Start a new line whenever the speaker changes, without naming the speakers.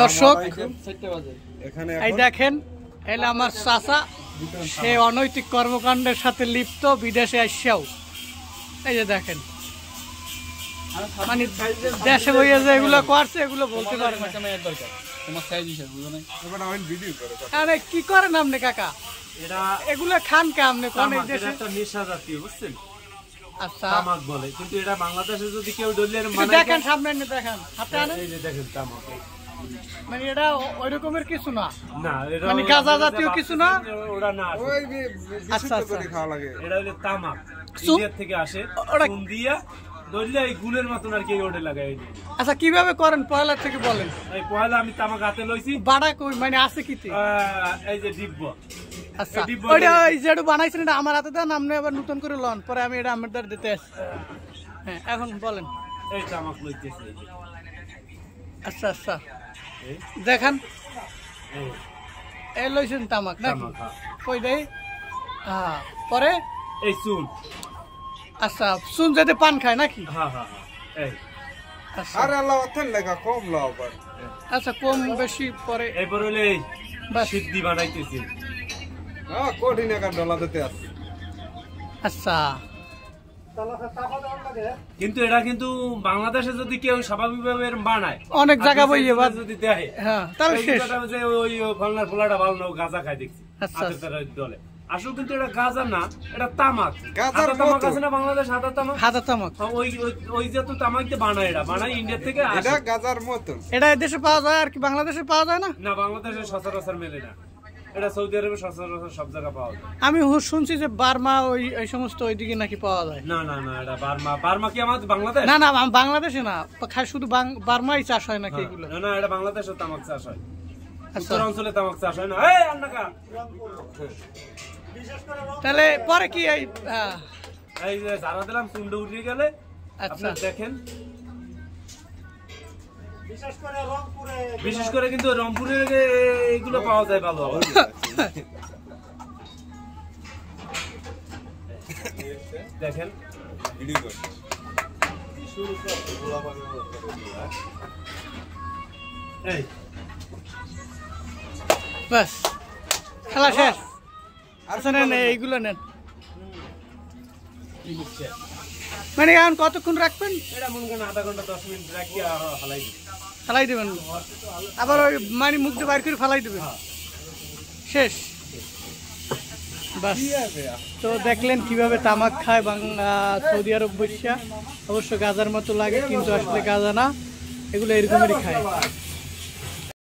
দর্শক এই দেখেন, এলে আমার চাচা, সে অনৈতিক কর্মকাণ্ডের সাথে লিপ্ত, বিদেশে আসছেও। এই যে দেখেন, মানে দেশে বইয়ে যে এগুলো করছে এগুলো বলতে পারে না। আরে কি করেন আপনি কাকা? এগুলো খান কে আপনি? কোন এই দেশে
একটা নেশা জাতীয়, বুঝছেন?
আচ্ছা,
তামাক বলে, কিন্তু এটা বাংলাদেশে যদি কেউ ডলিয়ার
মানে দেখেন, সামনে এনে দেখেন, হাতে আনেন।
এই যে দেখেন তামাক,
মানে এটা ওই রকমের কিছু না,
না এটা
মানে গাঁজা জাতীয় কিছু না।
ওটা না,
আচ্ছা আচ্ছা,
এটা হলো তামাক,
সুপ?
ইন্ডিয়া থেকে আসে,
ওটা
চুন দিয়া দলিয়া এই গুলের মতন আর কি ওটা লাগাই দিই।
আচ্ছা, কিভাবে করেন পয়লা থেকে বলেন।
এই পয়লা আমি তামাক হাতে লইছি,
বাড়া কই মানে আছে কিতে?
এই যে ডিব্ব।
আচ্ছা, ওইটা ওই যেটা বানাইছেন এটা আমার হাতে দেন, আপনি আবার নতুন করে লন, পরে আমি এটা আমার দ্বারা দিতে আসছি। হ্যাঁ, এখন বলেন।
এই তামাক লইতেছে, এই যে।
আচ্ছা আচ্ছা,
এই,
দেখেন,
এই
এই লইছেন তামাক নাকি?
তামাক, হ্যাঁ।
কই দেই? হ্যাঁ, পরে
এই চুন।
আচ্ছা, শুন যেতে পান খায় নাকি?
হ্যাঁ হ্যাঁ হ্যাঁ, এই
আচ্ছা
আরে আল্লাহ অথেন লেখা কম লাও পার
আচ্ছা, কম বেশি পরে
এরপর হলে এই
বাস।
সিদ্ধি বানাইতেছি।
হ্যাঁ কোটি টাকা ডলা দিতে আছে।
আচ্ছা,
কিন্তু এটা কিন্তু বাংলাদেশে যদি কেউ স্বাভাবিকভাবে বানায়,
অনেক জায়গা বইয়ে বাদ
যদি দেয়,
হ্যাঁ, তাহলে শেষ।
যে ওই ফলনার ফোলাটা ভালো না, গাঁজা খাই দেখছি
আচ্ছা,
হাতের তারা দলে। আসলে কিন্তু এটা গাঁজা না, এটা তামাক।
গাঁজার
হাতা তামাক
মতো।
আছে না বাংলাদেশ, হাতা তামাক।
হাতা তামাক
ওই ওই যে তো তামাক দিয়ে বানায়, এটা বানায় ইন্ডিয়া থেকে আসে।
এটা গাজার মতন।
এটা দেশে পাওয়া যায় আর কি বাংলাদেশে পাওয়া যায় না?
না, বাংলাদেশে সচরাচর মেলে না, এটা সৌদি আরবে সচরাচর সব জায়গায় পাওয়া যায়।
আমি শুনছি যে বার্মা ওই এই সমস্ত ওইদিকে নাকি পাওয়া যায়।
না না না, এটা বার্মা। বার্মা কি আমাদের বাংলাদেশ?
না না, বাংলাদেশে না, খালি শুধু বার্মাই চাষ হয় নাকি এগুলো?
না না, এটা বাংলাদেশে তামাক চাষ হয়,
আচ্ছা,
উত্তরাঞ্চলে তামাক চাষ হয় না। এই আন্নাকা,
তাহলে পরে কি এই
এই যে সারা দিলাম চুন্ডে উঠিয়ে গেলে
আচ্ছা,
আপনার দেখেন, বিশেষ করে কিন্তু রংপুরের এইগুলো পাওয়া যায় ভালো। দেখেন
ভিডিও কর।
এই
বাস, খেলা শেষ। আচ্ছা, নেন এইগুলো নেন। মানে এখন কতক্ষণ রাখবেন?
এটা মনে করেন আধা ঘন্টা 10 মিনিট রাখি হালাই দিই।
ফালাই দেবেন, আবার ওই মানে মুখ দিয়ে বাইর করে ফালাই দেবেন, শেষ। বাস, তো দেখলেন কিভাবে তামাক খায় সৌদি আরব বৈশা। অবশ্য গাজার মতো লাগে, কিন্তু আসলে গাজা না, এগুলো এরকমই খায়।